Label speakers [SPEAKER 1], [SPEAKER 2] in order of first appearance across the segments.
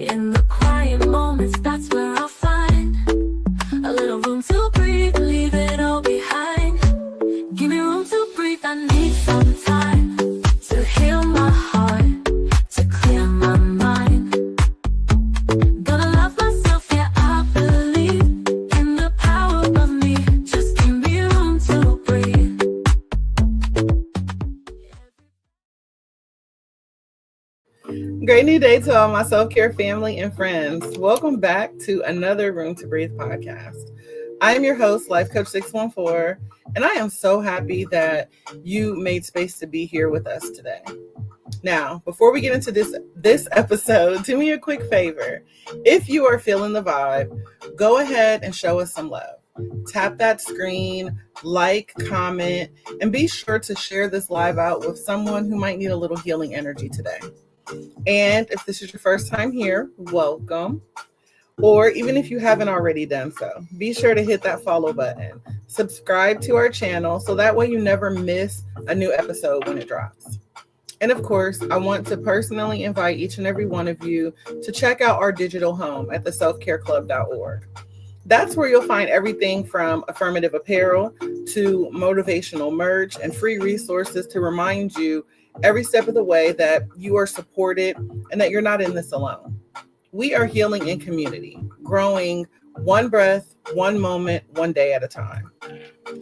[SPEAKER 1] In the quiet moments, that's where I'll find a little room to breathe, leave it all behind. Give me room to breathe, I need some time to heal my heart, to clear my mind. Gonna love myself, yeah, I believe in the power of me. Just give me room to breathe.
[SPEAKER 2] Great new day to all my self-care family and friends. Welcome back to another Room to Breathe podcast. I am your host, Life Coach 614, and I am so happy that you made space to be here with us today. Now, before we get into this episode, do me a quick favor. If you are feeling the vibe, go ahead and show us some love. Tap that screen, like, comment, and be sure to share this live out with someone who might need a little healing energy today. And if this is your first time here, welcome. Or even if you haven't already done so, be sure to hit that follow button. Subscribe to our channel so that way you never miss a new episode when it drops. And of course, I want to personally invite each and every one of you to check out our digital home at theselfcareclub.org. That's where you'll find everything from affirmative apparel to motivational merch and free resources to remind you every step of the way that you are supported and that you're not in this alone. We are healing in community, growing one breath, one moment, one day at a time.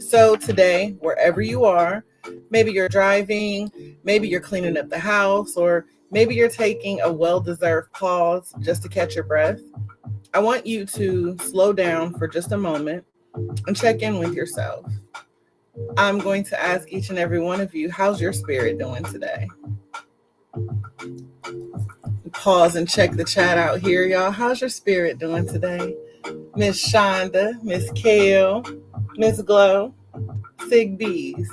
[SPEAKER 2] So today, wherever you are, maybe you're driving, maybe you're cleaning up the house, or maybe you're taking a well-deserved pause just to catch your breath. I want you to slow down for just a moment and check in with yourself. I'm going to ask each and every one of you, how's your spirit doing today? Pause and check the chat out here, y'all. How's your spirit doing today? Miss Shonda, Miss Kale, Miss Glow, Sig Bees.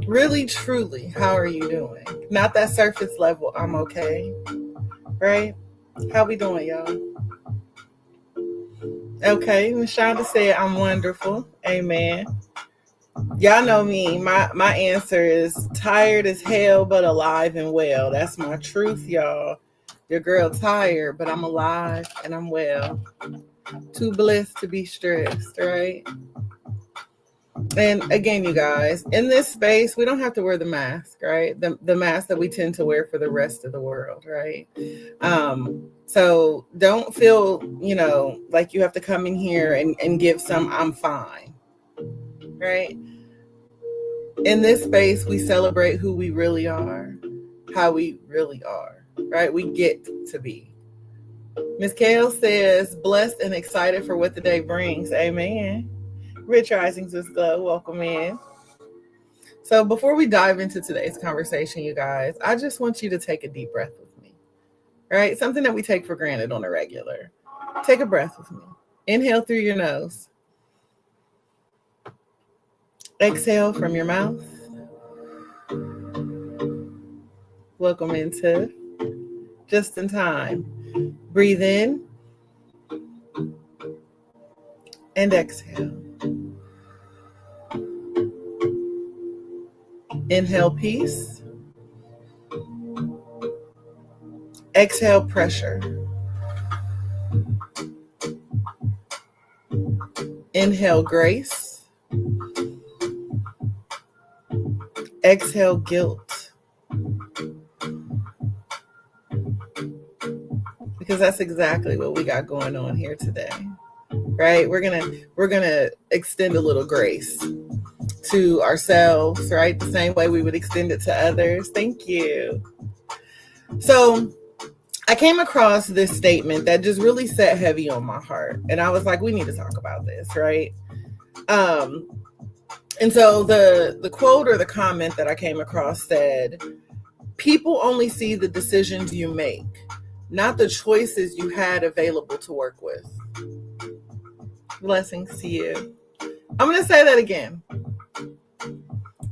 [SPEAKER 2] Really, truly, how are you doing? Not that surface level, I'm okay. Right? How we doing, y'all? Okay, Miss Shonda said, I'm wonderful. Amen. Y'all know me. My answer is tired as hell, but alive and well. That's my truth, y'all. Your girl tired, but I'm alive and I'm well. Too blessed to be stressed, right? And again, you guys, in this space, we don't have to wear the mask, right? The mask that we tend to wear for the rest of the world, right? So don't feel, like you have to come in here and give some I'm fine, right? In this space, we celebrate who we really are, how we really are, right? We get to be. Miss Kale says, blessed and excited for what the day brings. Amen. Rich Risings with Glow, welcome in. So before we dive into today's conversation, you guys, I just want you to take a deep breath with me, right? Something that we take for granted on a regular. Take a breath with me. Inhale through your nose. Exhale from your mouth. Welcome into Just in Time. Breathe in and exhale. Inhale peace. Exhale pressure. Inhale grace. Exhale guilt. Because that's exactly what we got going on here today. Right? We're gonna extend a little grace to ourselves, right? The same way we would extend it to others. Thank you. So I came across this statement that just really sat heavy on my heart. And I was like, we need to talk about this, right? And so the quote or the comment that I came across said, people only see the decisions you make, not the choices you had available to work with. Blessings to you. I'm going to say that again.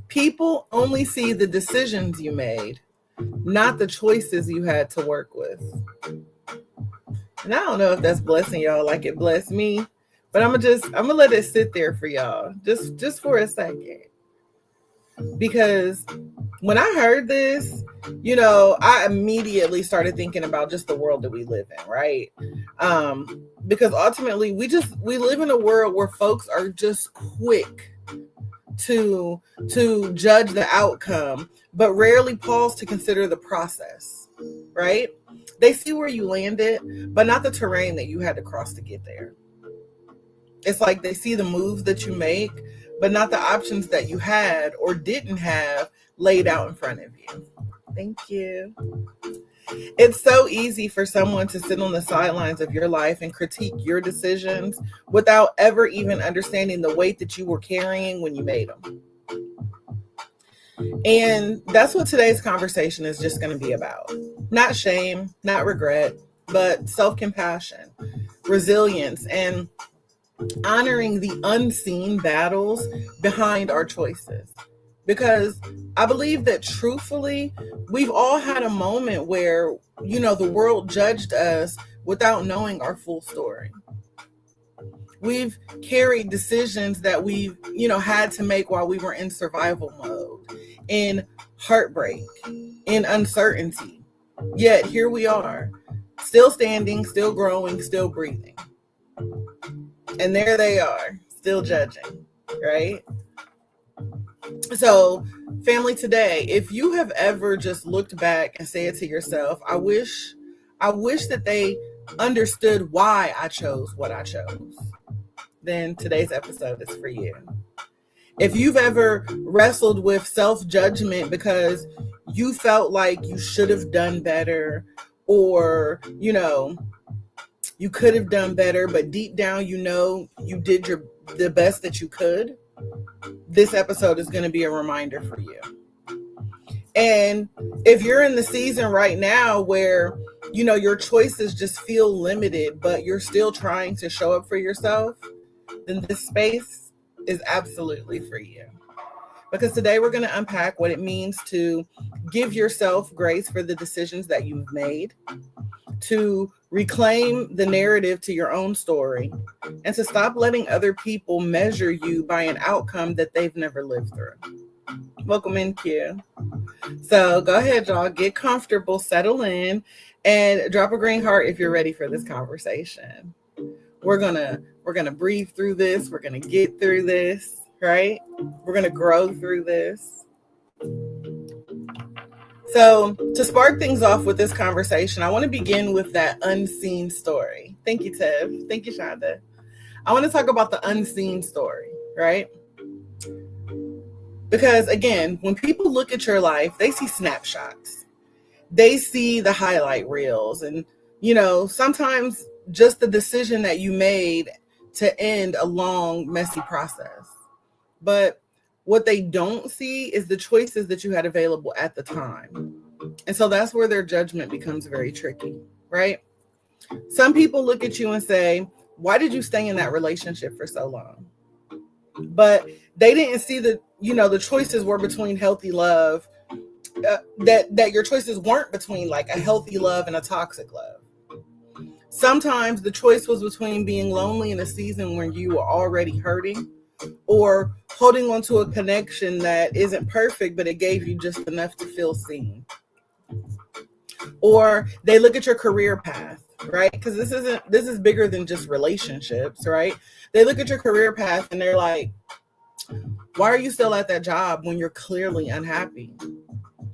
[SPEAKER 2] People only see the decisions you made, not the choices you had to work with. And I don't know if that's blessing y'all like it blessed me, but I'm gonna let it sit there for y'all just for a second. Because when I heard this, you know, I immediately started thinking about just the world that we live in, right? Because ultimately we live in a world where folks are just quick to judge the outcome, but rarely pause to consider the process, right? They see where you landed, but not the terrain that you had to cross to get there. It's like they see the moves that you make, but not the options that you had or didn't have laid out in front of you. Thank you. It's so easy for someone to sit on the sidelines of your life and critique your decisions without ever even understanding the weight that you were carrying when you made them. And that's what today's conversation is just going to be about. Not shame, not regret, but self-compassion, resilience, and honoring the unseen battles behind our choices. Because I believe that truthfully, we've all had a moment where, you know, the world judged us without knowing our full story. We've carried decisions that we've, you know, had to make while we were in survival mode, in heartbreak, in uncertainty. Yet here we are, still standing, still growing, still breathing. And there they are, still judging, right? So, family, today, if you have ever just looked back and said to yourself, I wish that they understood why I chose what I chose, then today's episode is for you. If you've ever wrestled with self-judgment because you felt like you should have done better, or, you know, you could have done better, but deep down, you know, you did the best that you could, this episode is going to be a reminder for you. And if you're in the season right now where, you know, your choices just feel limited, but you're still trying to show up for yourself, then this space is absolutely for you. Because today we're going to unpack what it means to give yourself grace for the decisions that you've made, to reclaim the narrative to your own story, and to stop letting other people measure you by an outcome that they've never lived through. Welcome in, Q. So go ahead, y'all, get comfortable, settle in, and drop a green heart if you're ready for this conversation. We're gonna breathe through this. We're gonna get through this, right? We're gonna grow through this. So to spark things off with this conversation, I want to begin with that unseen story. Thank you, Tev. Thank you, Shonda. I want to talk about the unseen story, right? Because again, when people look at your life, they see snapshots. They see the highlight reels, and, you know, sometimes just the decision that you made to end a long, messy process. But what they don't see is the choices that you had available at the time. And so that's where their judgment becomes very tricky, right? Some people look at you and say, why did you stay in that relationship for so long? But they didn't see the choices were between healthy love, that your choices weren't between like a healthy love and a toxic love. Sometimes the choice was between being lonely in a season when you were already hurting, or holding on to a connection that isn't perfect, but it gave you just enough to feel seen. Or they look at your career path, right? Because this is bigger than just relationships, right? They look at your career path and they're like, why are you still at that job when you're clearly unhappy?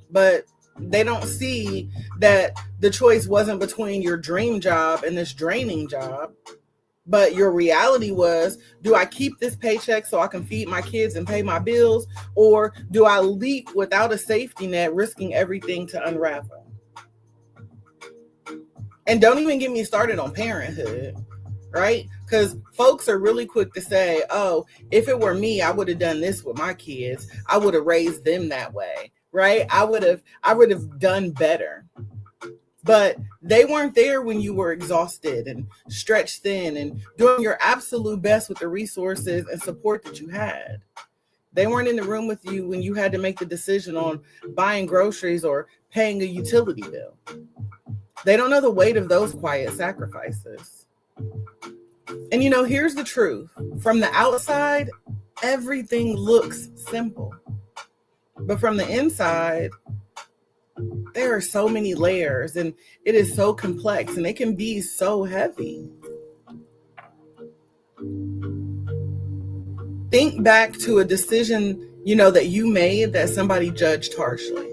[SPEAKER 2] But they don't see that the choice wasn't between your dream job and this draining job. But your reality was, do I keep this paycheck so I can feed my kids and pay my bills? Or do I leap without a safety net, risking everything to unravel? And don't even get me started on parenthood, right? Because folks are really quick to say, oh, if it were me, I would have done this with my kids. I would have raised them that way, right? I would have done better. But they weren't there when you were exhausted and stretched thin and doing your absolute best with the resources and support that you had. They weren't in the room with you when you had to make the decision on buying groceries or paying a utility bill. They don't know the weight of those quiet sacrifices. And you know, here's the truth. From the outside, everything looks simple. But from the inside, there are so many layers and it is so complex and it can be so heavy. Think back to a decision, that you made that somebody judged harshly.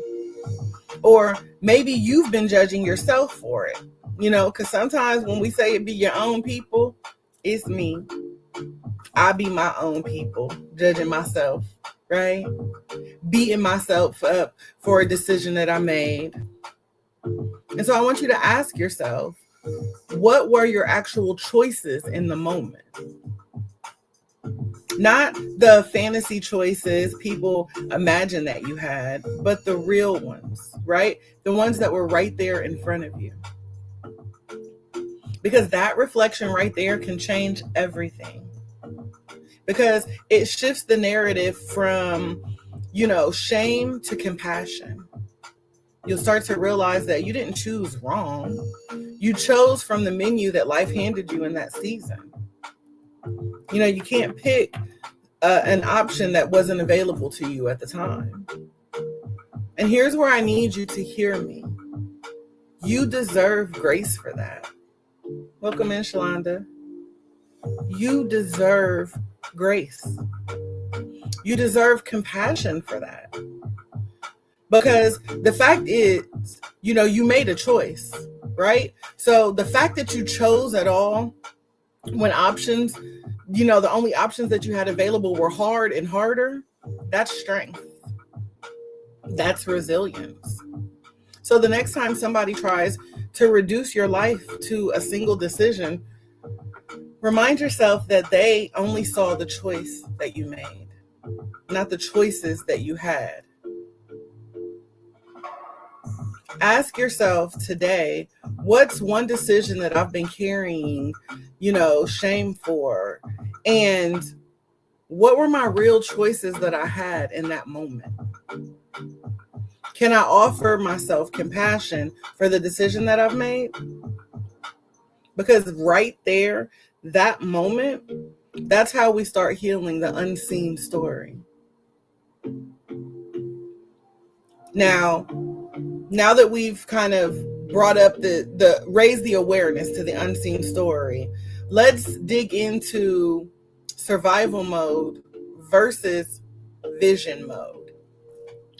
[SPEAKER 2] Or maybe you've been judging yourself for it, because sometimes when we say it be your own people, it's me. I be my own people, judging myself, right? Beating myself up for a decision that I made. And so I want you to ask yourself, what were your actual choices in the moment? Not the fantasy choices people imagine that you had, but the real ones, right? The ones that were right there in front of you. Because that reflection right there can change everything. Because it shifts the narrative from, shame to compassion. You'll start to realize that you didn't choose wrong. You chose from the menu that life handed you in that season. You can't pick an option that wasn't available to you at the time. And here's where I need you to hear me. You deserve grace for that. Welcome in, Shalonda. You deserve grace. You deserve compassion for that. Because the fact is, you made a choice, right? So the fact that you chose at all when options, the only options that you had available were hard and harder, that's strength. That's resilience. So the next time somebody tries to reduce your life to a single decision, remind yourself that they only saw the choice that you made, not the choices that you had. Ask yourself today, what's one decision that I've been carrying, shame for? And what were my real choices that I had in that moment? Can I offer myself compassion for the decision that I've made? Because right there, that moment, that's how we start healing the unseen story. Now that we've kind of brought up raised the awareness to the unseen story, let's dig into survival mode versus vision mode.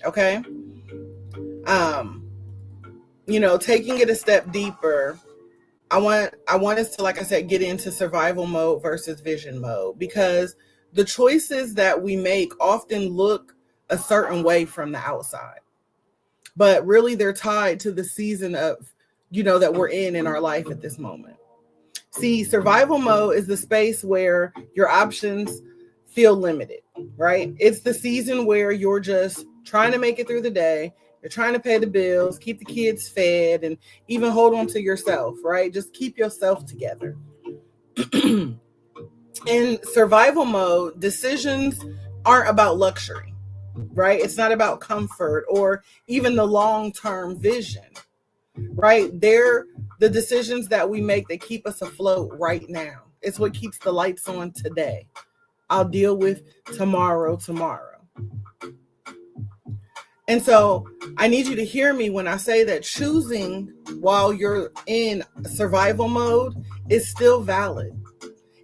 [SPEAKER 2] Okay? Taking it a step deeper, I want us to, like I said, get into survival mode versus vision mode, because the choices that we make often look a certain way from the outside. But really they're tied to the season of, that we're in our life at this moment. See, survival mode is the space where your options feel limited, right? It's the season where you're just trying to make it through the day. You're trying to pay the bills, keep the kids fed, and even hold on to yourself, right? Just keep yourself together. In survival mode, decisions aren't about luxury. Right? It's not about comfort or even the long-term vision, right? They're the decisions that we make that keep us afloat right now. It's what keeps the lights on today. I'll deal with tomorrow. And so I need you to hear me when I say that choosing while you're in survival mode is still valid.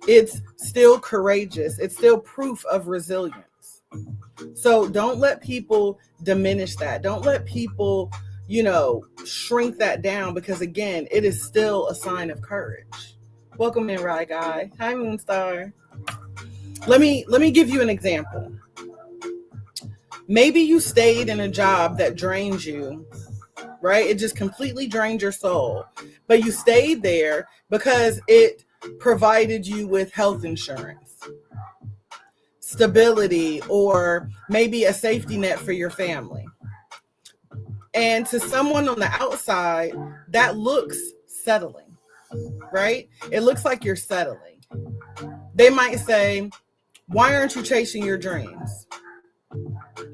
[SPEAKER 2] It's still courageous. It's still proof of resilience. So don't let people diminish that. Don't let people, shrink that down, because again, it is still a sign of courage. Welcome in, Rye Guy. Hi, Moonstar. Let me give you an example. Maybe you stayed in a job that drained you, right? It just completely drained your soul, but you stayed there because it provided you with health insurance, stability, or maybe a safety net for your family. And to someone on the outside, that looks settling, right? It looks like you're settling. They might say, why aren't you chasing your dreams?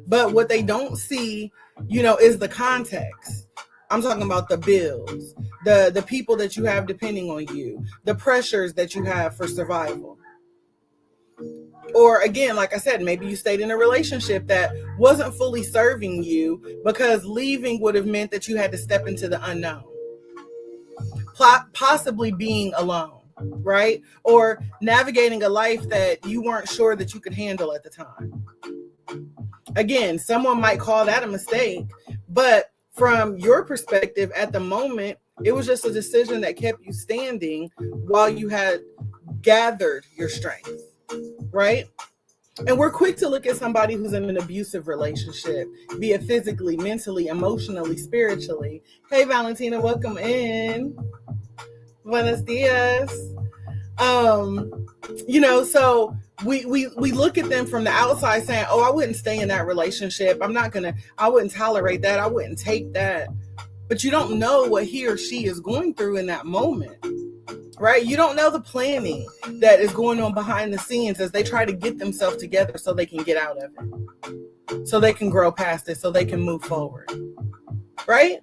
[SPEAKER 2] But what they don't see, is the context. I'm talking about the bills, the people that you have depending on you, the pressures that you have for survival. Or again, like I said, maybe you stayed in a relationship that wasn't fully serving you because leaving would have meant that you had to step into the unknown, possibly being alone, right? Or navigating a life that you weren't sure that you could handle at the time. Again, someone might call that a mistake, but from your perspective at the moment, it was just a decision that kept you standing while you had gathered your strength, right? And we're quick to look at somebody who's in an abusive relationship, be it physically, mentally, emotionally, spiritually. Hey, Valentina, welcome in. Buenos dias. So we look at them from the outside saying, oh, I wouldn't stay in that relationship. I wouldn't tolerate that. I wouldn't take that. But you don't know what he or she is going through in that moment, right? You don't know the planning that is going on behind the scenes as they try to get themselves together so they can get out of it, so they can grow past it, so they can move forward, right?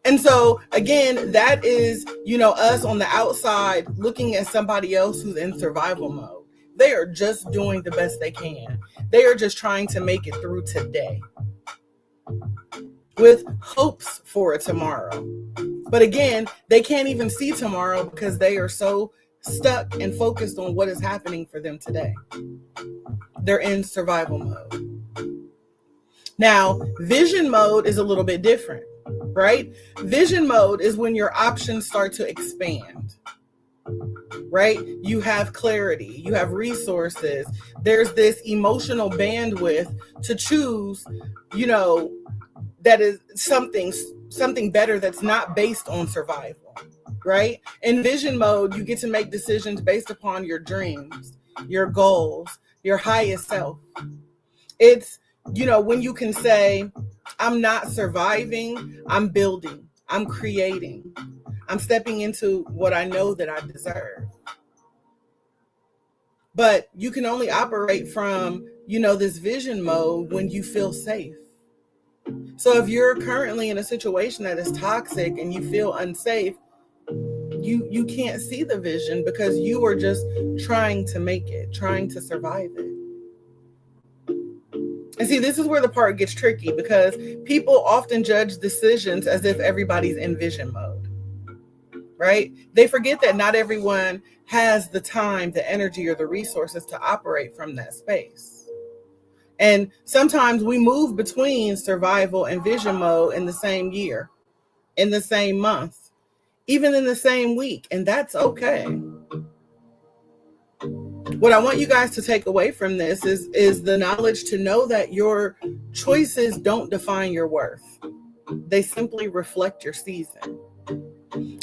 [SPEAKER 2] And so again, that is, us on the outside looking at somebody else who's in survival mode. They are just doing the best they can. They are just trying to make it through today with hopes for a tomorrow. But again, they can't even see tomorrow because they are so stuck and focused on what is happening for them today. They're in survival mode. Now, vision mode is a little bit different, right? Vision mode is when your options start to expand, right? You have clarity, you have resources. There's this emotional bandwidth to choose, that is something better that's not based on survival, right? In vision mode, you get to make decisions based upon your dreams, your goals, your highest self. It's, when you can say, I'm not surviving, I'm building, I'm creating, I'm stepping into what I know that I deserve. But you can only operate from, this vision mode when you feel safe. So if you're currently in a situation that is toxic and you feel unsafe, you can't see the vision because you are just trying to make it, trying to survive it. And see, this is where the part gets tricky because people often judge decisions as if everybody's in vision mode, right? They forget that not everyone has the time, the energy, or the resources to operate from that space. And sometimes we move between survival and vision mode in the same year, in the same month, even in the same week, and that's okay. What I want you guys to take away from this is the knowledge to know that your choices don't define your worth. They simply reflect your season.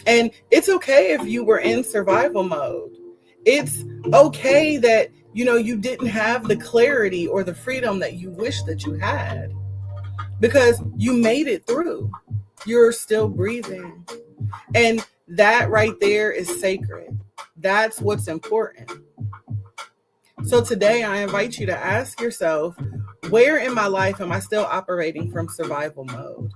[SPEAKER 2] And it's okay if you were in survival mode. It's okay that, you didn't have the clarity or the freedom that you wish that you had because you made it through. You're still breathing. And that right there is sacred. That's what's important. So today I invite you to ask yourself, where in my life am I still operating from survival mode?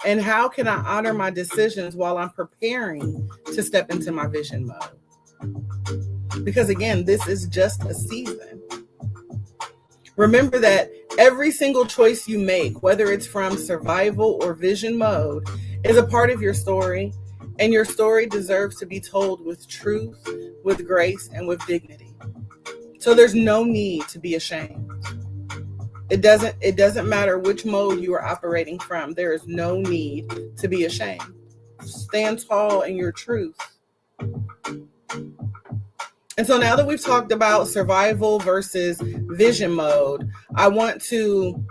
[SPEAKER 2] And how can I honor my decisions while I'm preparing to step into my vision mode? Because again, this is just a season. Remember that every single choice you make, whether it's from survival or vision mode, is a part of your story, and your story deserves to be told with truth, with grace, and with dignity. So there's no need to be ashamed. It doesn't matter which mode you are operating from. There is no need to be ashamed. Stand tall in your truth. And so now that we've talked about survival versus vision mode, I want to,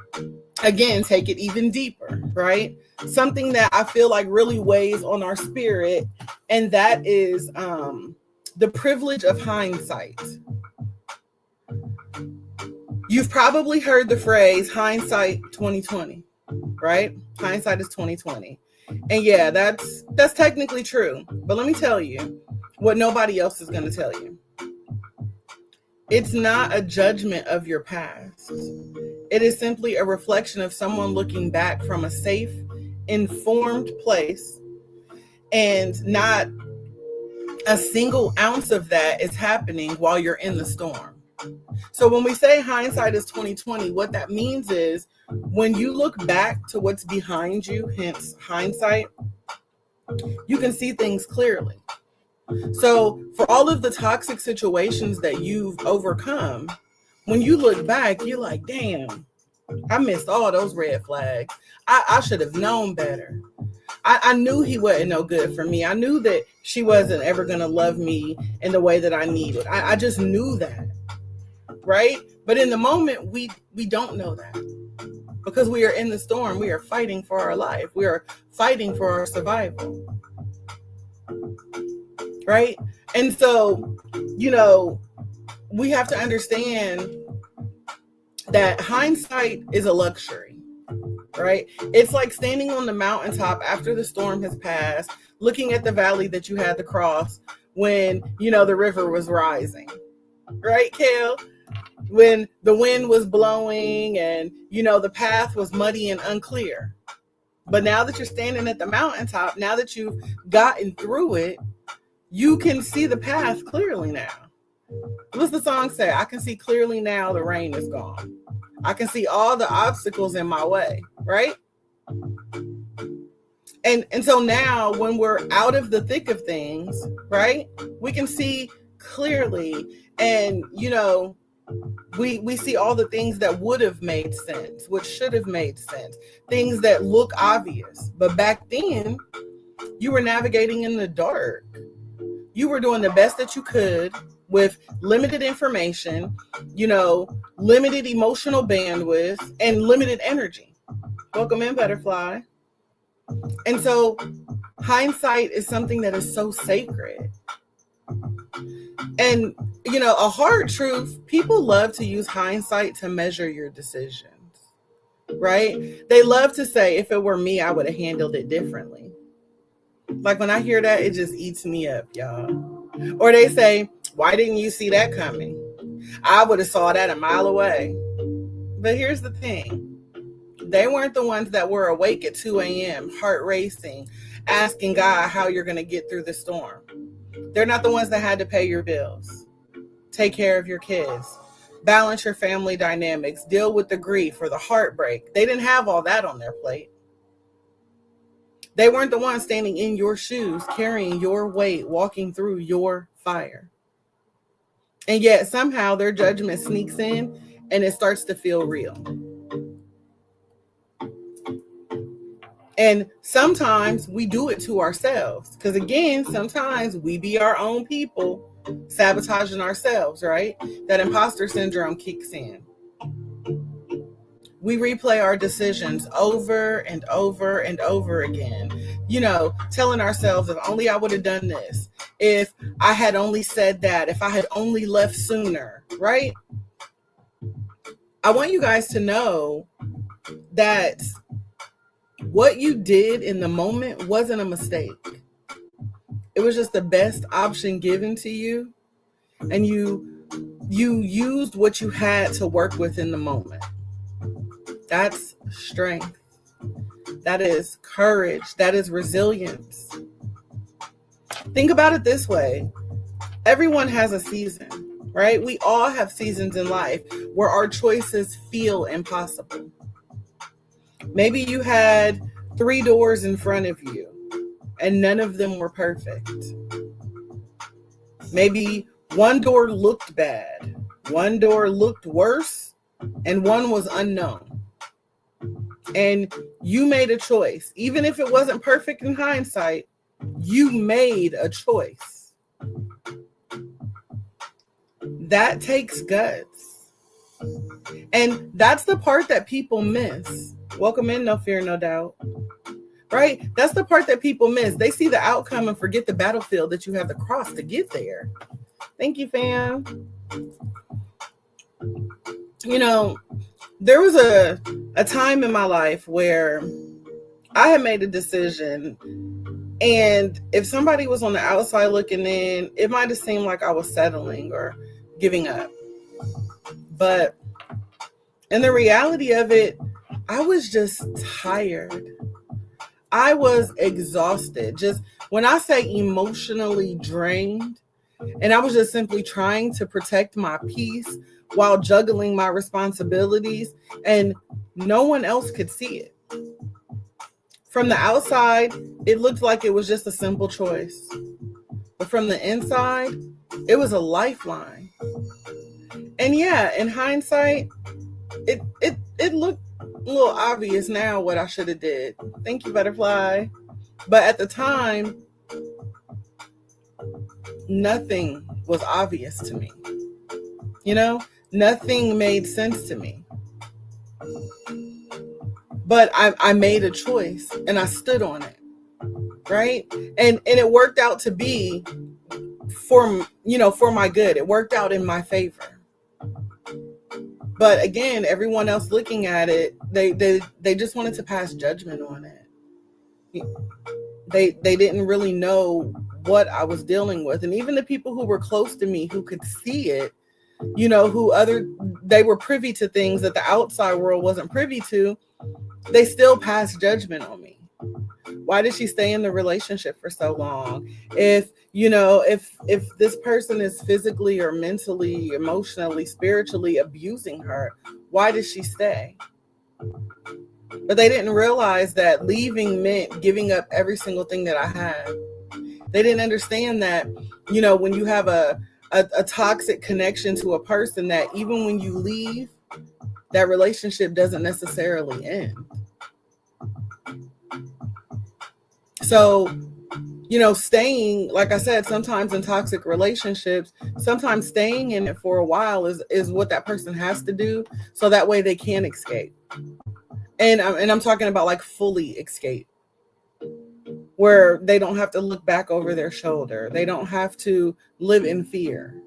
[SPEAKER 2] again, take it even deeper, right? Something that I feel like really weighs on our spirit, and that is the privilege of hindsight. You've probably heard the phrase hindsight 2020, right? Hindsight is 2020. And yeah, that's technically true. But let me tell you what nobody else is going to tell you. It's not a judgment of your past. It is simply a reflection of someone looking back from a safe, informed place and not a single ounce of that is happening while you're in the storm. So when we say hindsight is 2020, what that means is when you look back to what's behind you, hence hindsight, you can see things clearly. So for all of the toxic situations that you've overcome, when you look back, you're like, damn, I missed all those red flags. I should have known better. I knew he wasn't no good for me. I knew that she wasn't ever going to love me in the way that I needed. I just knew that, right? But in the moment, we don't know that because we are in the storm. We are fighting for our life. We are fighting for our survival, right? And so, we have to understand that hindsight is a luxury, right? It's like standing on the mountaintop after the storm has passed, looking at the valley that you had to cross when, the river was rising, right, Kale? When the wind was blowing and, the path was muddy and unclear. But now that you're standing at the mountaintop, now that you've gotten through it, you can see the path clearly now. What's the song say? I can see clearly now the rain is gone. I can see all the obstacles in my way, right? And so now when we're out of the thick of things, right, we can see clearly and, we see all the things that would have made sense, which should have made sense, things that look obvious. But back then, you were navigating in the dark. You were doing the best that you could with limited information, limited emotional bandwidth, and limited energy. Welcome in, Butterfly. And so hindsight is something that is so sacred. And, a hard truth, people love to use hindsight to measure your decisions, right? They love to say, if it were me, I would have handled it differently. Like when I hear that, it just eats me up, y'all. Or they say, why didn't you see that coming? I would have saw that a mile away. But here's the thing. They weren't the ones that were awake at 2 a.m., heart racing, asking God how you're going to get through the storm. They're not the ones that had to pay your bills, take care of your kids, balance your family dynamics, deal with the grief or the heartbreak. They didn't have all that on their plate. They weren't the ones standing in your shoes, carrying your weight, walking through your fire. And yet somehow their judgment sneaks in and it starts to feel real. And sometimes we do it to ourselves. Because again, sometimes we be our own people sabotaging ourselves, right? That imposter syndrome kicks in. We replay our decisions over and over and over again, telling ourselves, if only I would have done this, if I had only said that, if I had only left sooner, right? I want you guys to know that what you did in the moment wasn't a mistake. It was just the best option given to you. And you used what you had to work with in the moment. That's strength. That is courage. That is resilience. Think about it this way. Everyone has a season, right? We all have seasons in life where our choices feel impossible. Maybe you had 3 doors in front of you and none of them were perfect. Maybe one door looked bad, one door looked worse, and one was unknown. And you made a choice. Even if it wasn't perfect in hindsight, you made a choice. That takes guts. And that's the part that people miss. Welcome in, no fear, no doubt. Right? That's the part that people miss. They see the outcome and forget the battlefield that you have to cross to get there. Thank you, fam. There was a time in my life where I had made a decision, and if somebody was on the outside looking in, it might have seemed like I was settling or giving up. But in the reality of it, I was just tired. I was exhausted. Just when I say emotionally drained, and I was just simply trying to protect my peace while juggling my responsibilities, and no one else could see it. From the outside, it looked like it was just a simple choice. But from the inside, it was a lifeline. And yeah, in hindsight, it looked a little obvious now what I should have did. Thank you, butterfly. But at the time, nothing was obvious to me. Nothing made sense to me. But I made a choice and I stood on it. Right? And it worked out to be for my good. It worked out in my favor. But again, everyone else looking at it, they just wanted to pass judgment on it. They didn't really know what I was dealing with. And even the people who were close to me who could see it, they were privy to things that the outside world wasn't privy to, they still passed judgment on me. Why did she stay in the relationship for so long? If this person is physically or mentally, emotionally, spiritually abusing her, why did she stay? But they didn't realize that leaving meant giving up every single thing that I had. They didn't understand that, when you have a toxic connection to a person, that even when you leave, that relationship doesn't necessarily end. So, staying, like I said, sometimes in toxic relationships, sometimes staying in it for a while is what that person has to do, so that way they can escape. And I'm talking about like fully escape, where they don't have to look back over their shoulder. They don't have to live in fear.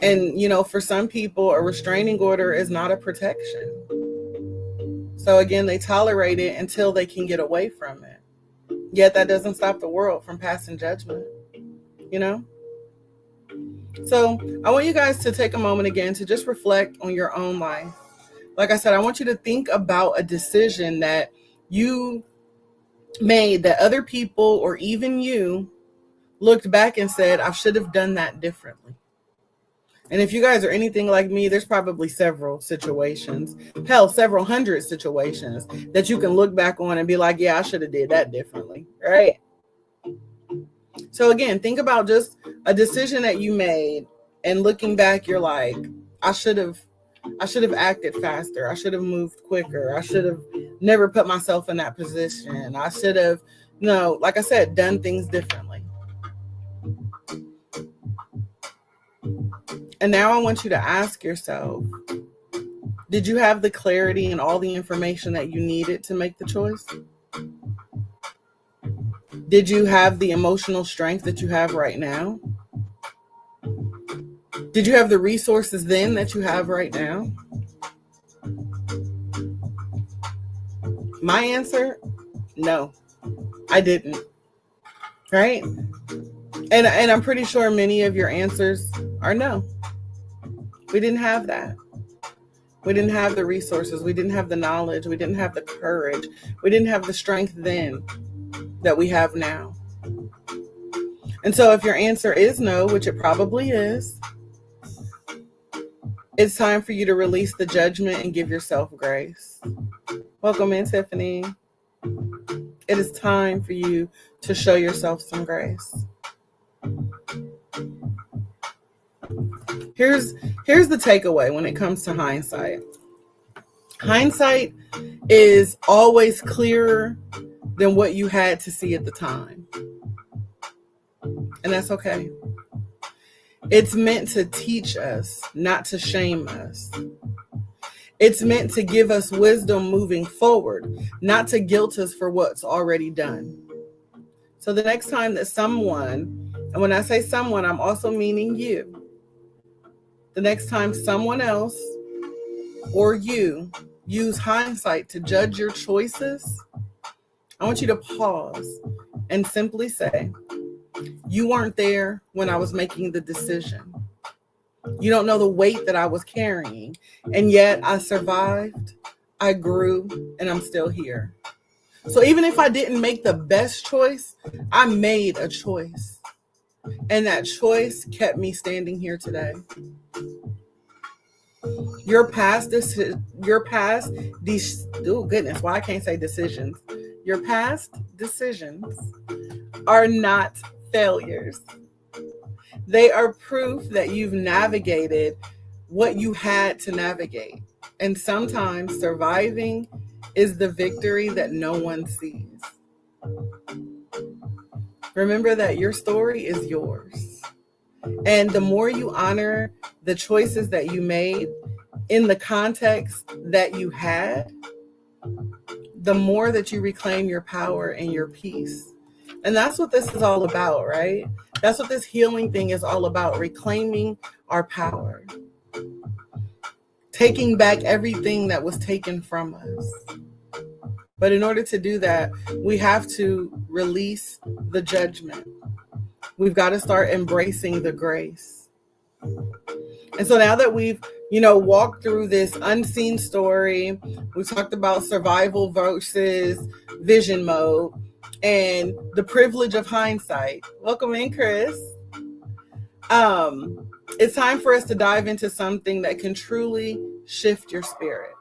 [SPEAKER 2] And, for some people, a restraining order is not a protection. So again, they tolerate it until they can get away from it. Yet that doesn't stop the world from passing judgment, So I want you guys to take a moment again to just reflect on your own life. Like I said, I want you to think about a decision that you made that other people or even you looked back and said, I should have done that differently. And if you guys are anything like me, there's probably several situations, several hundred situations that you can look back on and be like, yeah, I should have did that differently, right? So again, think about just a decision that you made, and looking back, you're like, I should have acted faster. I should have moved quicker. I should have never put myself in that position. I should have, like I said, done things differently. And now I want you to ask yourself, did you have the clarity and all the information that you needed to make the choice? Did you have the emotional strength that you have right now? Did you have the resources then that you have right now? My answer, no, I didn't. Right? And I'm pretty sure many of your answers are no. We didn't have that. We didn't have the resources. We didn't have the knowledge. We didn't have the courage. We didn't have the strength then that we have now. And so if your answer is no, which it probably is, it's time for you to release the judgment and give yourself grace. Welcome in, Tiffany. It is time for you to show yourself some grace. Here's the takeaway when it comes to hindsight. Hindsight is always clearer than what you had to see at the time. And that's okay. It's meant to teach us, not to shame us. It's meant to give us wisdom moving forward, not to guilt us for what's already done. So the next time that someone, and when I say someone, I'm also meaning you. The next time someone else or you use hindsight to judge your choices, I want you to pause and simply say, you weren't there when I was making the decision. You don't know the weight that I was carrying, and yet I survived, I grew, and I'm still here. So even if I didn't make the best choice, I made a choice. And that choice kept me standing here today. Your past oh goodness, why I can't say decisions. Your past decisions are not failures. They are proof that you've navigated what you had to navigate. And sometimes surviving is the victory that no one sees. Remember that your story is yours. And the more you honor the choices that you made in the context that you had, the more that you reclaim your power and your peace. And that's what this is all about, right? That's what this healing thing is all about, reclaiming our power, taking back everything that was taken from us. But in order to do that, we have to release the judgment. We've got to start embracing the grace. And so now that we've, walked through this unseen story, we talked about survival versus vision mode and the privilege of hindsight. Welcome in, Chris. It's time for us to dive into something that can truly shift your spirit,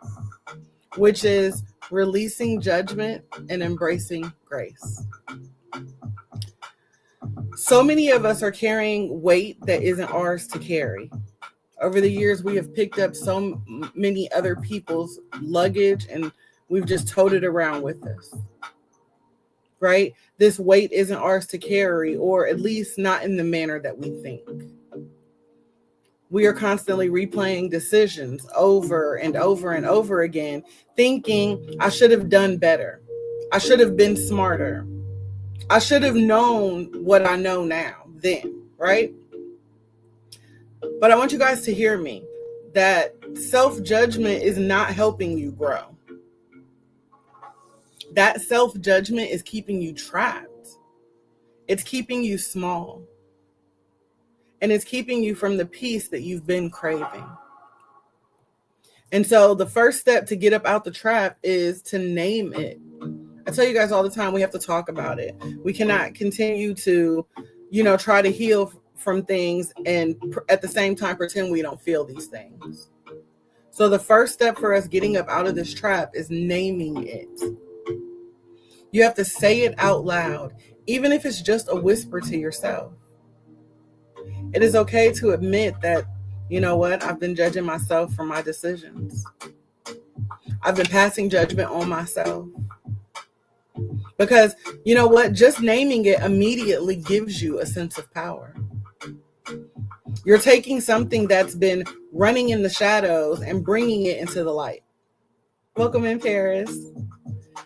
[SPEAKER 2] which is releasing judgment and embracing grace. So many of us are carrying weight that isn't ours to carry. Over the years, we have picked up so many other people's luggage and we've just toted it around with us, right? This weight isn't ours to carry, or at least not in the manner that we think. We are constantly replaying decisions over and over and over again, thinking, I should have done better. I should have been smarter. I should have known what I know now, then, right? But I want you guys to hear me, that self-judgment is not helping you grow. That self-judgment is keeping you trapped. It's keeping you small. And it's keeping you from the peace that you've been craving. And so the first step to get up out the trap is to name it. I tell you guys all the time, we have to talk about it. We cannot continue to, try to heal from things and at the same time pretend we don't feel these things. So the first step for us getting up out of this trap is naming it. You have to say it out loud, even if it's just a whisper to yourself. It is okay to admit that, I've been judging myself for my decisions. I've been passing judgment on myself. Because, just naming it immediately gives you a sense of power. You're taking something that's been running in the shadows and bringing it into the light. Welcome in, Paris.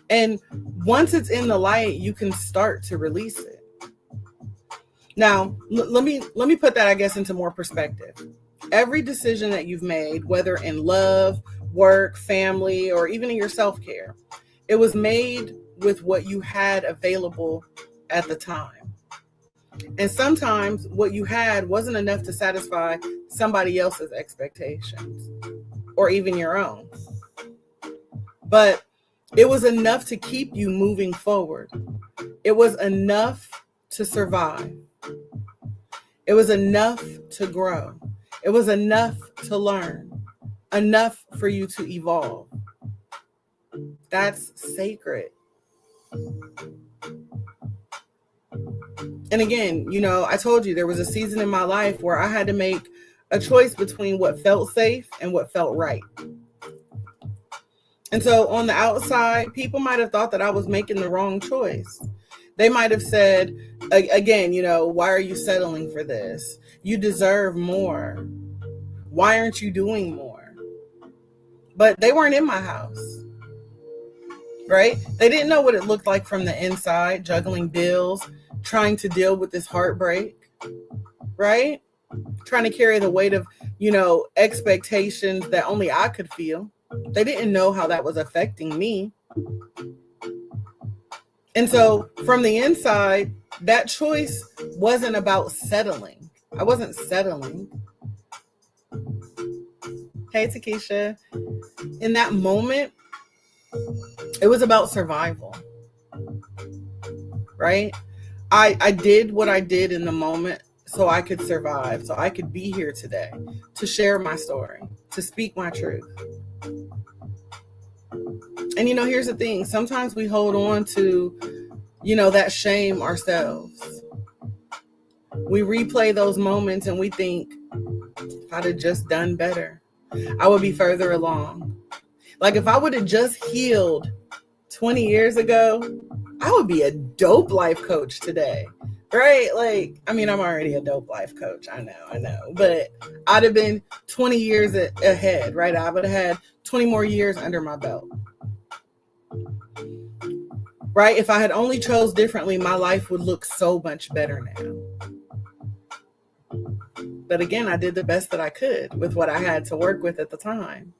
[SPEAKER 2] And once it's in the light, you can start to release it. Now, let me put that, I guess, into more perspective. Every decision that you've made, whether in love, work, family, or even in your self-care, it was made with what you had available at the time. And sometimes what you had wasn't enough to satisfy somebody else's expectations or even your own. But it was enough to keep you moving forward. It was enough to survive. It was enough to grow. It was enough to learn, enough for you to evolve. That's sacred. And again, I told you there was a season in my life where I had to make a choice between what felt safe and what felt right. And so on the outside, people might have thought that I was making the wrong choice. They might have said, again, why are you settling for this? You deserve more. Why aren't you doing more? But they weren't in my house, right? They didn't know what it looked like from the inside, juggling bills, trying to deal with this heartbreak, right? Trying to carry the weight of, expectations that only I could feel. They didn't know how that was affecting me. And so from the inside, that choice wasn't about settling. I wasn't settling. Hey, Takesha. In that moment, It was about survival, right? I did what I did in the moment so I could survive, so I could be here today to share my story, to speak my truth. And here's the thing. Sometimes we hold on to, that shame ourselves. We replay those moments and we think, if I'd have just done better, I would be further along. Like if I would have just healed 20 years ago, I would be a dope life coach today. Right? Like, I mean, I'm already a dope life coach. I know. But I'd have been 20 years ahead, right? I would have had 20 more years under my belt. Right? If I had only chose differently, my life would look so much better now. But again, I did the best that I could with what I had to work with at the time.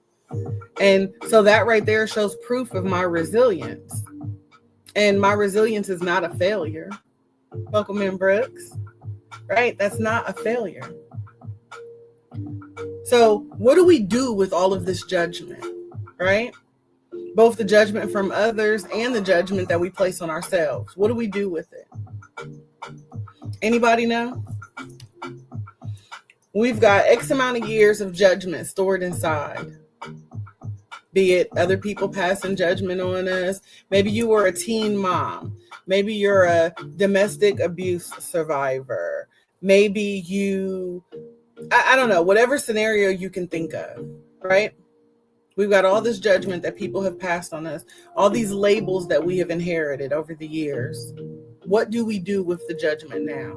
[SPEAKER 2] And so that right there shows proof of my resilience. And my resilience is not a failure. Welcome in, Brooks. Right? That's not a failure. So what do we do with all of this judgment? Right? Both the judgment from others and the judgment that we place on ourselves. What do we do with it? Anybody know? We've got X amount of years of judgment stored inside. Be it other people passing judgment on us. Maybe you were a teen mom. Maybe you're a domestic abuse survivor. Maybe I don't know, whatever scenario you can think of, right? We've got all this judgment that people have passed on us, all these labels that we have inherited over the years. What do we do with the judgment now?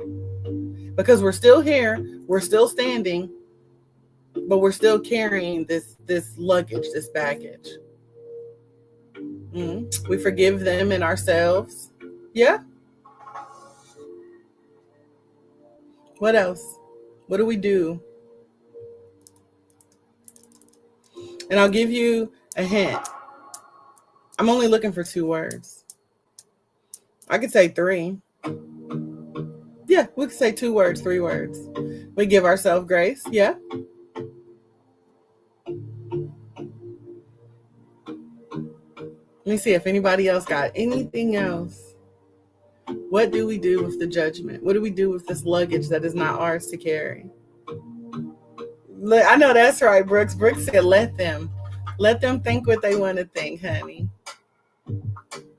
[SPEAKER 2] Because we're still here, we're still standing, but we're still carrying this luggage, this baggage. We forgive them and ourselves. Yeah. What else? What do we do? And I'll give you a hint. I'm only looking for 2 words. I could say 3. Yeah, we could say 2 words, 3 words. We give ourselves grace. Yeah. Let me see if anybody else got anything else. What do we do with the judgment? What do we do with this luggage that is not ours to carry? I know that's right, Brooks. Brooks said, let them think what they want to think, honey.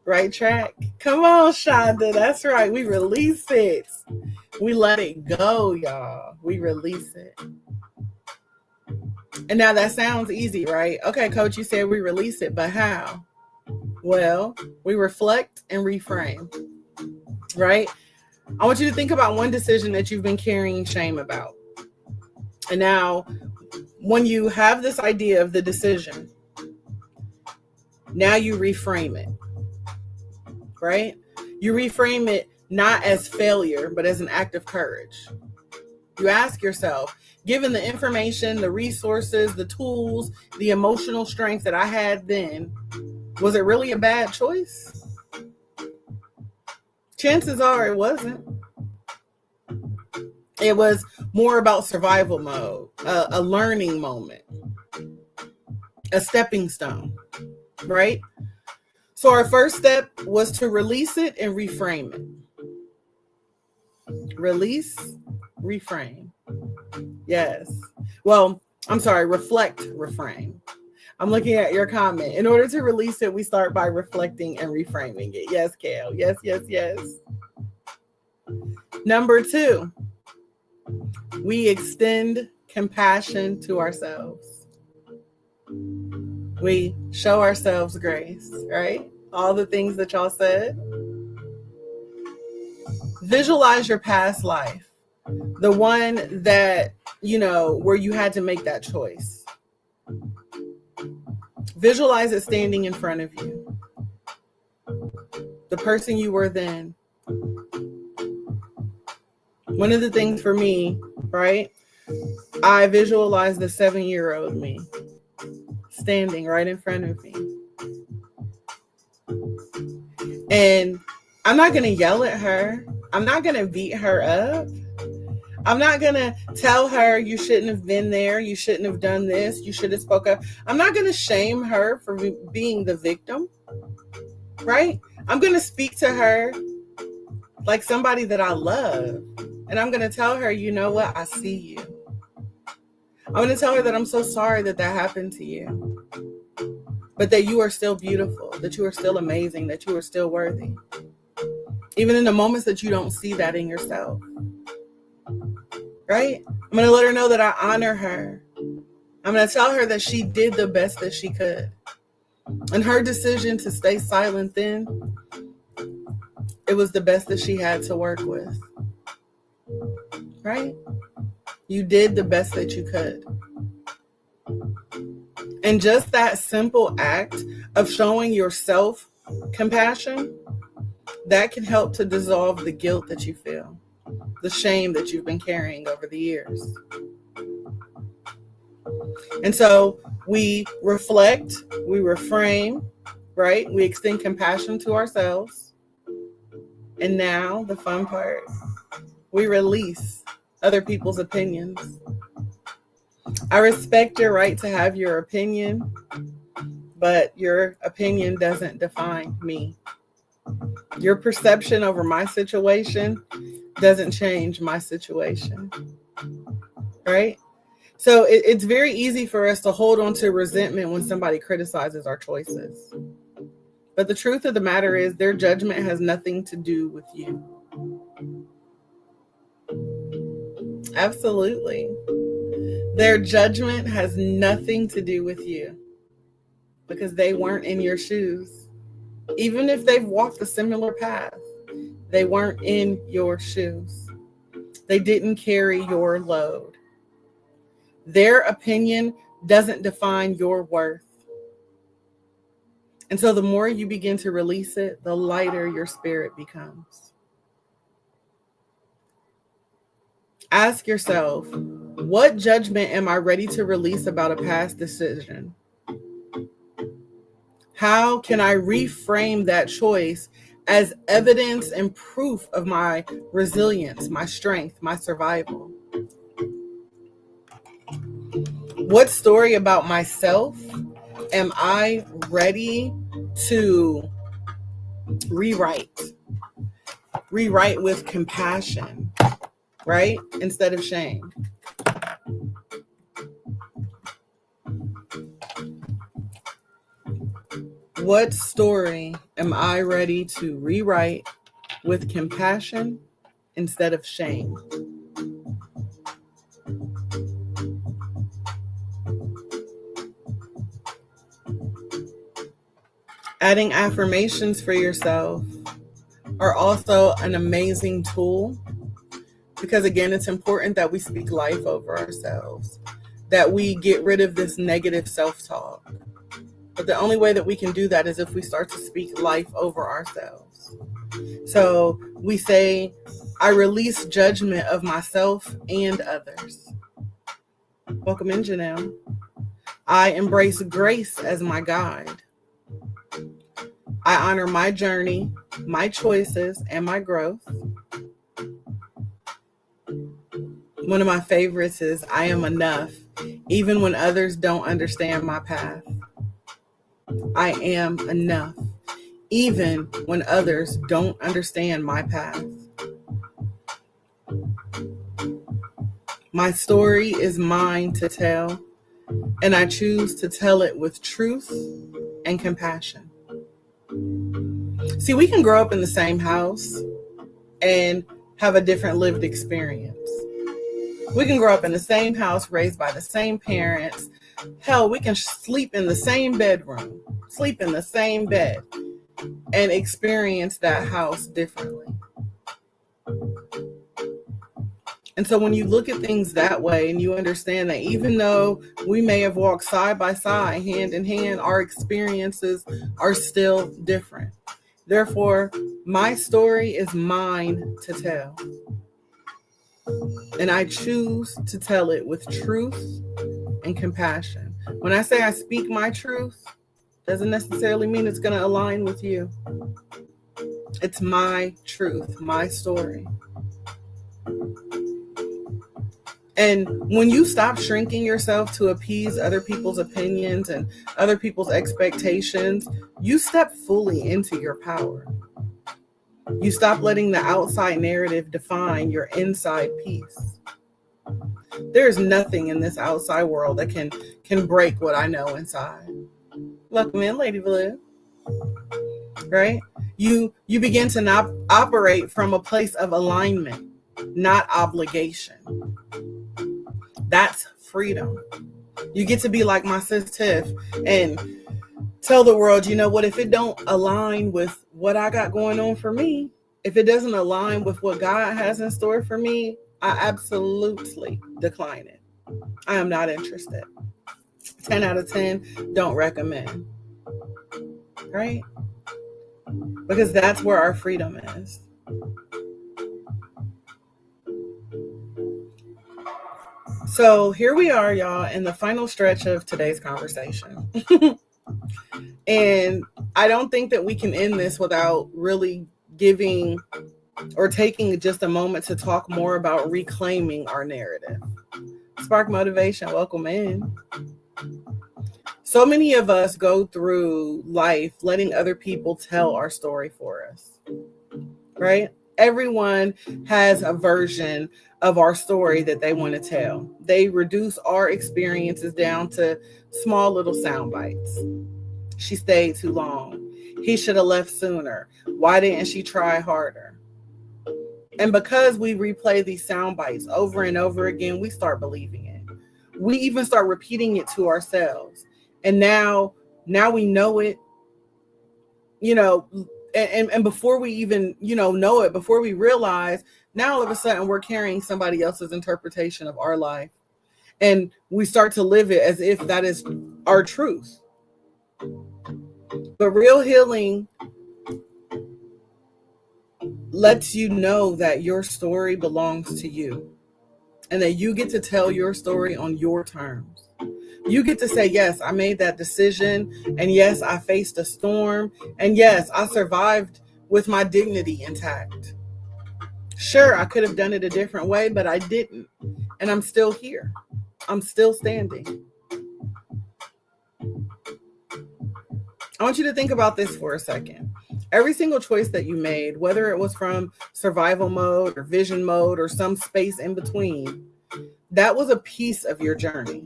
[SPEAKER 2] Right track. Come on, Shonda. That's right. We release it. We let it go, y'all. We release it. And now that sounds easy, right? Okay, coach, you said we release it, but how? Well, we reflect and reframe, right? I want you to think about one decision that you've been carrying shame about. And now, when you have this idea of the decision, now you reframe it, right? You reframe it not as failure, but as an act of courage. You ask yourself, given the information, the resources, the tools, the emotional strength that I had then, was it really a bad choice? Chances are it wasn't. It was more about survival mode, a learning moment, a stepping stone, right? So our first step was to release it and reframe it. Release, reframe. Yes. Well, I'm sorry, reflect, reframe. I'm looking at your comment. In order to release it, we start by reflecting and reframing it. Yes, Kale. Yes, yes, yes. Number 2, we extend compassion to ourselves. We show ourselves grace, right? All the things that y'all said. Visualize your past life. The one that, where you had to make that choice. Visualize it standing in front of you. The person you were then. One of the things for me, right? I visualize the 7-year-old me standing right in front of me. And I'm not going to yell at her. I'm not going to beat her up. I'm not going to tell her you shouldn't have been there. You shouldn't have done this. You should have spoke up. I'm not going to shame her for being the victim, right? I'm going to speak to her like somebody that I love. And I'm going to tell her, you know what? I see you. I'm going to tell her that I'm so sorry that happened to you, but that you are still beautiful, that you are still amazing, that you are still worthy. Even in the moments that you don't see that in yourself, right? I'm going to let her know that I honor her. I'm going to tell her that she did the best that she could. And her decision to stay silent then, it was the best that she had to work with, right? You did the best that you could. And just that simple act of showing yourself compassion, that can help to dissolve the guilt that you feel, the shame that you've been carrying over the years. And so we reflect, we reframe, right? We extend compassion to ourselves. And now the fun part, we release other people's opinions. I respect your right to have your opinion, but your opinion doesn't define me. Your perception over my situation doesn't change my situation, right? So it's very easy for us to hold on to resentment when somebody criticizes our choices. But the truth of the matter is their judgment has nothing to do with you. Absolutely. Their judgment has nothing to do with you because they weren't in your shoes. Even if they've walked a similar path, they weren't in your shoes. They didn't carry your load. Their opinion doesn't define your worth. And so the more you begin to release it, the lighter your spirit becomes. Ask yourself, what judgment am I ready to release about a past decision? How can I reframe that choice as evidence and proof of my resilience, my strength, my survival? What story about myself am I ready to rewrite? Rewrite with compassion, right? Instead of shame. What story am I ready to rewrite with compassion instead of shame? Adding affirmations for yourself are also an amazing tool because, again, it's important that we speak life over ourselves, that we get rid of this negative self-talk. But the only way that we can do that is if we start to speak life over ourselves. So we say, I release judgment of myself and others. Welcome in, Janelle. I embrace grace as my guide. I honor my journey, my choices, and my growth. One of my favorites is I am enough, even when others don't understand my path. I am enough, even when others don't understand my path. My story is mine to tell, and I choose to tell it with truth and compassion. See, we can grow up in the same house and have a different lived experience. We can grow up in the same house, raised by the same parents. Hell, we can sleep in the same bedroom, sleep in the same bed, and experience that house differently. And so when you look at things that way and you understand that even though we may have walked side by side, hand in hand, our experiences are still different. Therefore, my story is mine to tell. And I choose to tell it with truth and compassion. When I say I speak my truth, doesn't necessarily mean it's going to align with you. It's my truth, my story. And when you stop shrinking yourself to appease other people's opinions and other people's expectations, you step fully into your power. You stop letting the outside narrative define your inside peace. There's nothing in this outside world that can break what I know inside. Welcome in, Lady Blue. Right? You begin to not operate from a place of alignment, not obligation. That's freedom. You get to be like my sis Tiff and tell the world, you know what, if it don't align with what I got going on for me, if it doesn't align with what God has in store for me, I absolutely decline it. I am not interested. 10 out of 10, don't recommend. Right? Because that's where our freedom is. So here we are, y'all, in the final stretch of today's conversation. And I don't think that we can end this without really giving or taking just a moment to talk more about reclaiming our narrative. Spark Motivation, welcome in. So many of us go through life letting other people tell our story for us, right? Everyone has a version of our story that they want to tell. They reduce our experiences down to small little sound bites. She stayed too long. He should have left sooner. Why didn't she try harder? And because we replay these sound bites over and over again, we start believing it. We even start repeating it to ourselves. And now we know it, and before we even, know it, before we realize, now all of a sudden we're carrying somebody else's interpretation of our life. And we start to live it as if that is our truth. But real healing lets you know that your story belongs to you and that you get to tell your story on your terms. You get to say, yes, I made that decision. And yes, I faced a storm. And yes, I survived with my dignity intact. Sure, I could have done it a different way, but I didn't. And I'm still here. I'm still standing. I want you to think about this for a second. Every single choice that you made, whether it was from survival mode or vision mode or some space in between, that was a piece of your journey.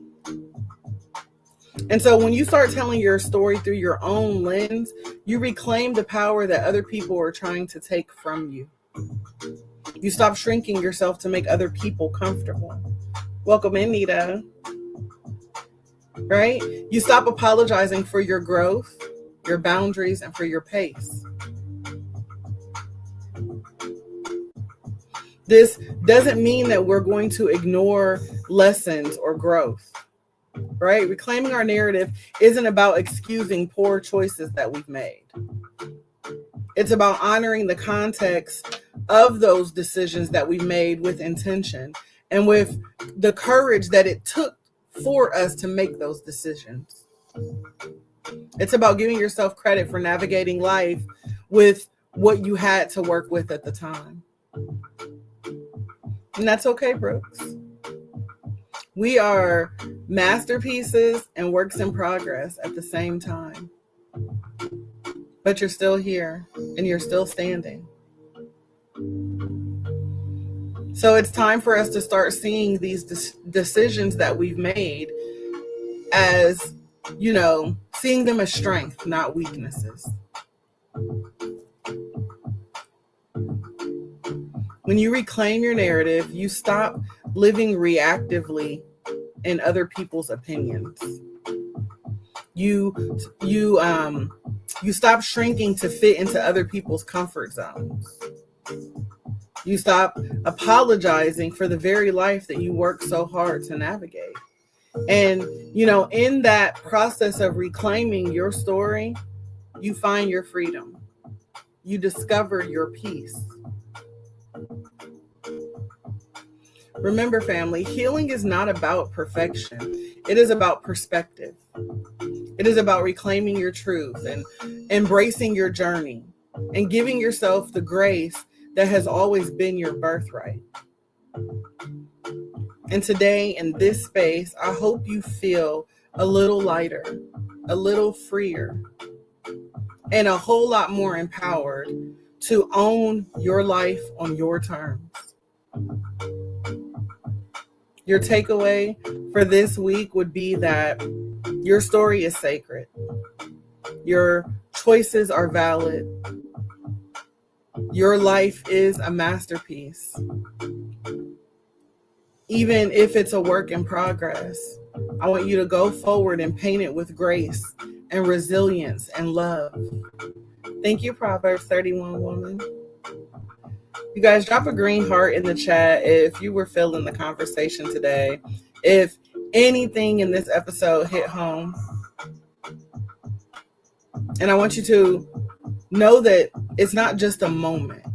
[SPEAKER 2] And so when you start telling your story through your own lens, you reclaim the power that other people are trying to take from you. You stop shrinking yourself to make other people comfortable. Welcome in, Nita. Right? You stop apologizing for your growth, your boundaries, and for your pace. This doesn't mean that we're going to ignore lessons or growth, right? Reclaiming our narrative isn't about excusing poor choices that we've made. It's about honoring the context of those decisions that we made with intention and with the courage that it took for us to make those decisions. It's about giving yourself credit for navigating life with what you had to work with at the time. And that's okay, Brooks. We are masterpieces and works in progress at the same time. But you're still here and you're still standing. So it's time for us to start seeing these decisions that we've made as, seeing them as strength, not weaknesses. When you reclaim your narrative, you stop living reactively in other people's opinions. You stop shrinking to fit into other people's comfort zones. You stop apologizing for the very life that you work so hard to navigate. And, in that process of reclaiming your story, you find your freedom. You discover your peace. Remember, family, healing is not about perfection. It is about perspective. It is about reclaiming your truth and embracing your journey and giving yourself the grace that has always been your birthright. And today in this space, I hope you feel a little lighter, a little freer, and a whole lot more empowered to own your life on your terms. Your takeaway for this week would be that your story is sacred. Your choices are valid. Your life is a masterpiece. Even if it's a work in progress, I want you to go forward and paint it with grace and resilience and love. Thank you, Proverbs 31 woman. You guys, drop a green heart in the chat if you were feeling the conversation today. If anything in this episode hit home. And I want you to know that it's not just a moment.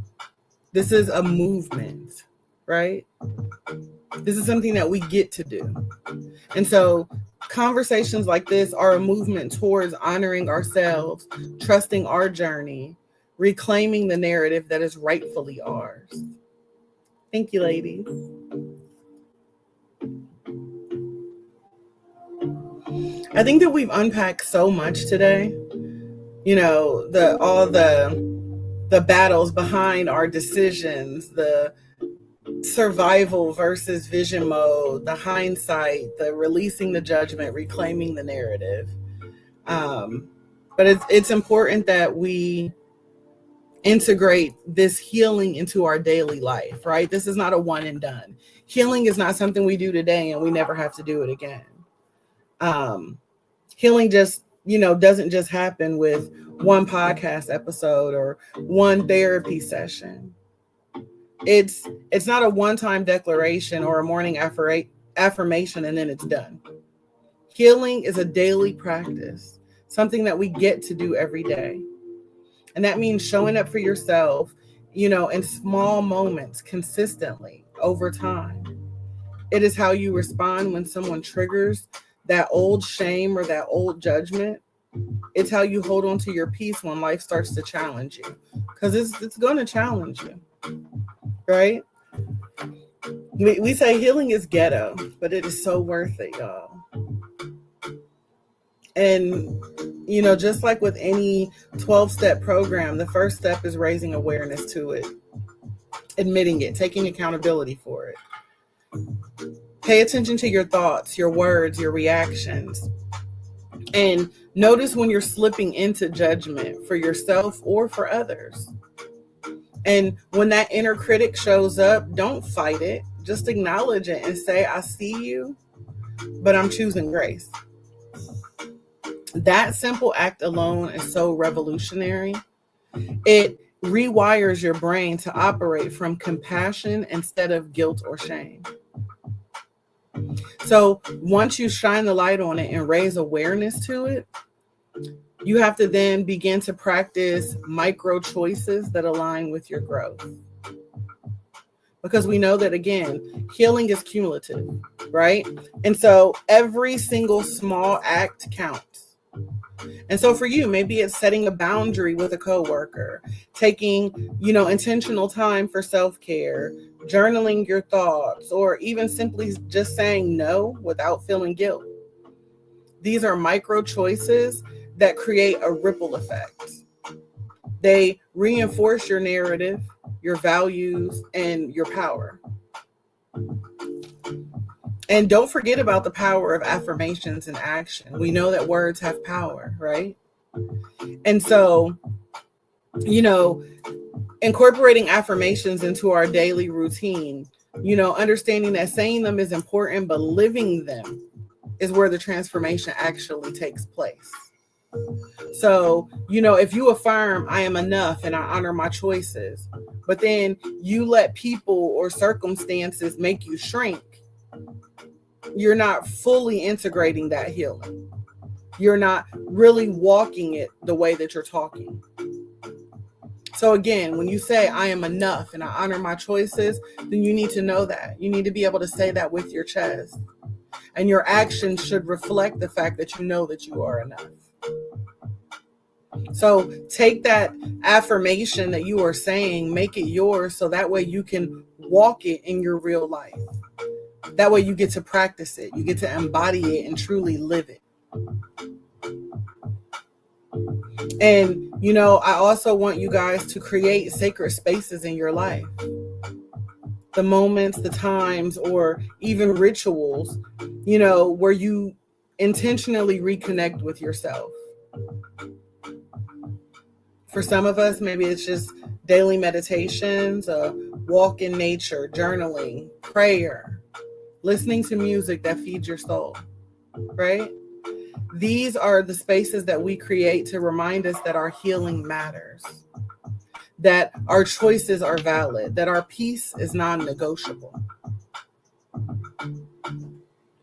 [SPEAKER 2] This is a movement, right? This is something that we get to do. And so conversations like this are a movement towards honoring ourselves, trusting our journey, reclaiming the narrative that is rightfully ours. Thank you, ladies. I think that we've unpacked so much today. You know, all the battles behind our decisions, the survival versus vision mode, the hindsight, the releasing the judgment, reclaiming the narrative. But it's important that we integrate this healing into our daily life, right? This is not a one and done. Healing is not something we do today and we never have to do it again. Healing just, doesn't just happen with one podcast episode or one therapy session. It's not a one-time declaration or a morning affirmation and then it's done. Healing is a daily practice, something that we get to do every day. And that means showing up for yourself, in small moments consistently over time. It is how you respond when someone triggers that old shame or that old judgment. It's how you hold on to your peace when life starts to challenge you, because it's going to challenge you, right? We say healing is ghetto, but it is so worth it, y'all. And, just like with any 12-step program, the first step is raising awareness to it, admitting it, taking accountability for it. Pay attention to your thoughts, your words, your reactions. And notice when you're slipping into judgment for yourself or for others. And when that inner critic shows up, don't fight it. Just acknowledge it and say, I see you, but I'm choosing grace. That simple act alone is so revolutionary. It rewires your brain to operate from compassion instead of guilt or shame. So once you shine the light on it and raise awareness to it, you have to then begin to practice micro choices that align with your growth. Because we know that, again, healing is cumulative, right? And so every single small act counts. And so for you, maybe it's setting a boundary with a coworker, taking, intentional time for self-care, journaling your thoughts, or even simply just saying no without feeling guilt. These are micro choices that create a ripple effect. They reinforce your narrative, your values, and your power. And don't forget about the power of affirmations and action. We know that words have power, right? And so, incorporating affirmations into our daily routine, understanding that saying them is important, but living them is where the transformation actually takes place. So, if you affirm, I am enough and I honor my choices, but then you let people or circumstances make you shrink, you're not fully integrating that healing. You're not really walking it the way that you're talking. So again, when you say I am enough and I honor my choices, then you need to know that. You need to be able to say that with your chest. And your actions should reflect the fact that you know that you are enough. So take that affirmation that you are saying, make it yours, so that way you can walk it in your real life. That way you get to practice it. You get to embody it and truly live it. And, I also want you guys to create sacred spaces in your life. The moments, the times, or even rituals, where you intentionally reconnect with yourself. For some of us, maybe it's just daily meditations, a walk in nature, journaling, prayer, listening to music that feeds your soul, right? These are the spaces that we create to remind us that our healing matters, that our choices are valid, that our peace is non-negotiable.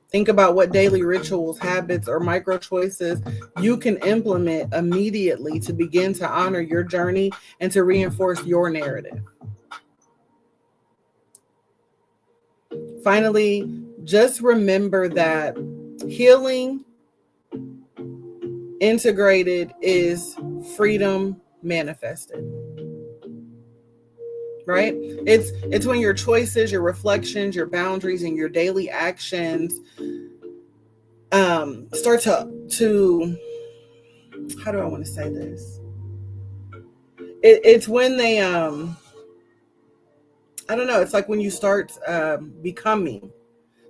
[SPEAKER 2] Think about what daily rituals, habits, or micro choices you can implement immediately to begin to honor your journey and to reinforce your narrative. Finally, just remember that healing integrated is freedom manifested. Right? It's when your choices, your reflections, your boundaries, and your daily actions start to how do I want to say this? It's when they I don't know, it's like when you start becoming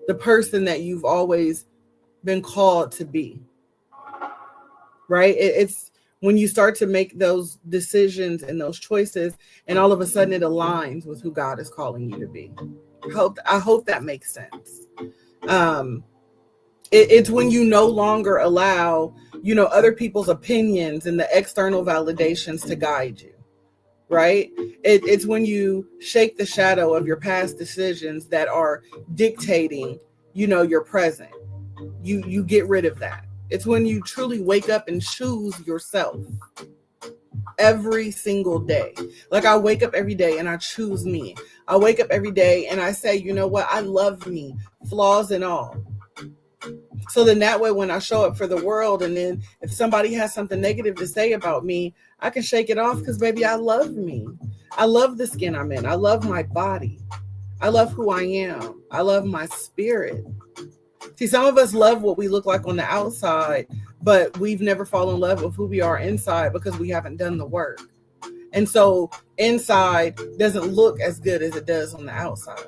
[SPEAKER 2] the person that you've always been called to be. Right? It's when you start to make those decisions and those choices, and all of a sudden it aligns with who God is calling you to be. I hope that makes sense. It's when you no longer allow, other people's opinions and the external validations to guide you, right? It's when you shake the shadow of your past decisions that are dictating, your present. You get rid of that. It's when you truly wake up and choose yourself every single day. Like I wake up every day and I choose me. I wake up every day and I say, you know what? I love me, flaws and all. So then that way, when I show up for the world, and then if somebody has something negative to say about me, I can shake it off because, baby, I love me. I love the skin I'm in. I love my body. I love who I am. I love my spirit. See, some of us love what we look like on the outside, but we've never fallen in love with who we are inside because we haven't done the work. And so inside doesn't look as good as it does on the outside.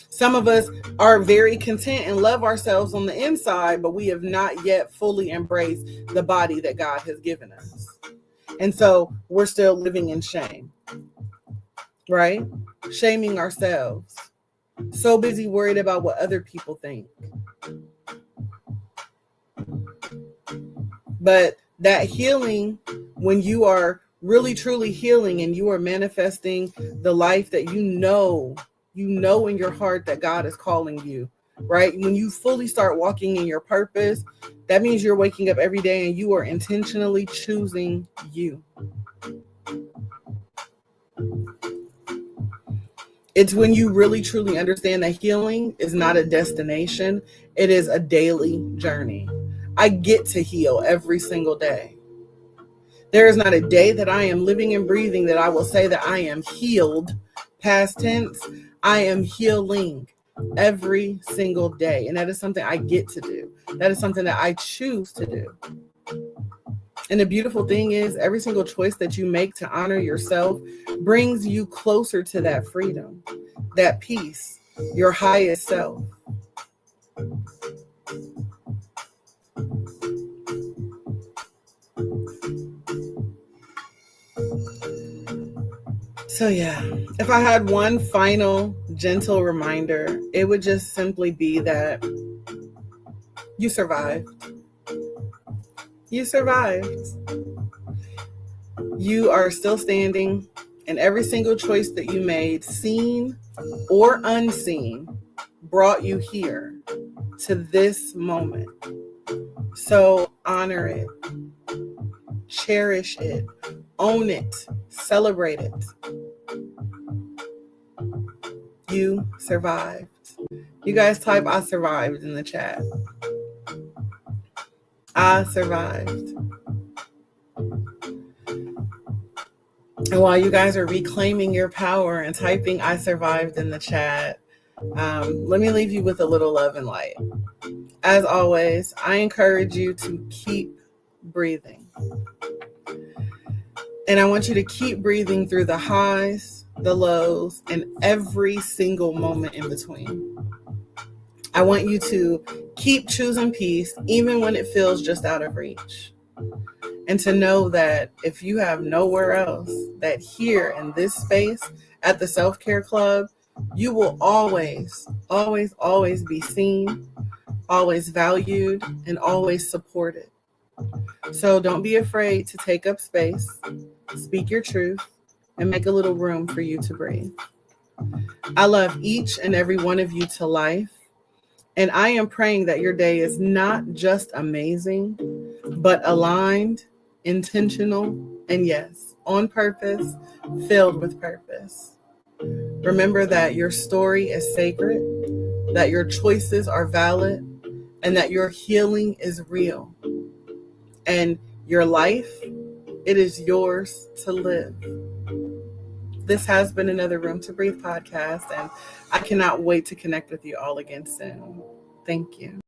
[SPEAKER 2] Some of us are very content and love ourselves on the inside, but we have not yet fully embraced the body that God has given us. And so we're still living in shame, right? Shaming ourselves. So busy worried about what other people think. But that healing, when you are really truly healing and you are manifesting the life that you know in your heart that God is calling you, right? When you fully start walking in your purpose, that means you're waking up every day and you are intentionally choosing you. It's when you really truly understand that healing is not a destination. It is a daily journey. I get to heal every single day. There is not a day that I am living and breathing that I will say that I am healed. Past tense, I am healing every single day. And that is something I get to do. That is something that I choose to do. And the beautiful thing is, every single choice that you make to honor yourself brings you closer to that freedom, that peace, your highest self. So yeah, if I had one final gentle reminder, it would just simply be that you survived. You survived. You are still standing, and every single choice that you made, seen or unseen, brought you here to this moment. So honor it, cherish it, own it, celebrate it. You survived. You guys type "I survived" in the chat. I survived. And while you guys are reclaiming your power and typing "I survived" in the chat, Let me leave you with a little love and light. As always, I encourage you to keep breathing. And I want you to keep breathing through the highs, the lows, and every single moment in between. I want you to keep choosing peace, even when it feels just out of reach. And to know that if you have nowhere else, that here in this space at the Self-Care Club, you will always, always, always be seen, always valued, and always supported. So don't be afraid to take up space, speak your truth, and make a little room for you to breathe. I love each and every one of you to life, and I am praying that your day is not just amazing, but aligned, intentional, and yes, on purpose, filled with purpose. Remember that your story is sacred, that your choices are valid, and that your healing is real. And your life, it is yours to live. This has been another Room to Breathe podcast, and I cannot wait to connect with you all again soon. Thank you.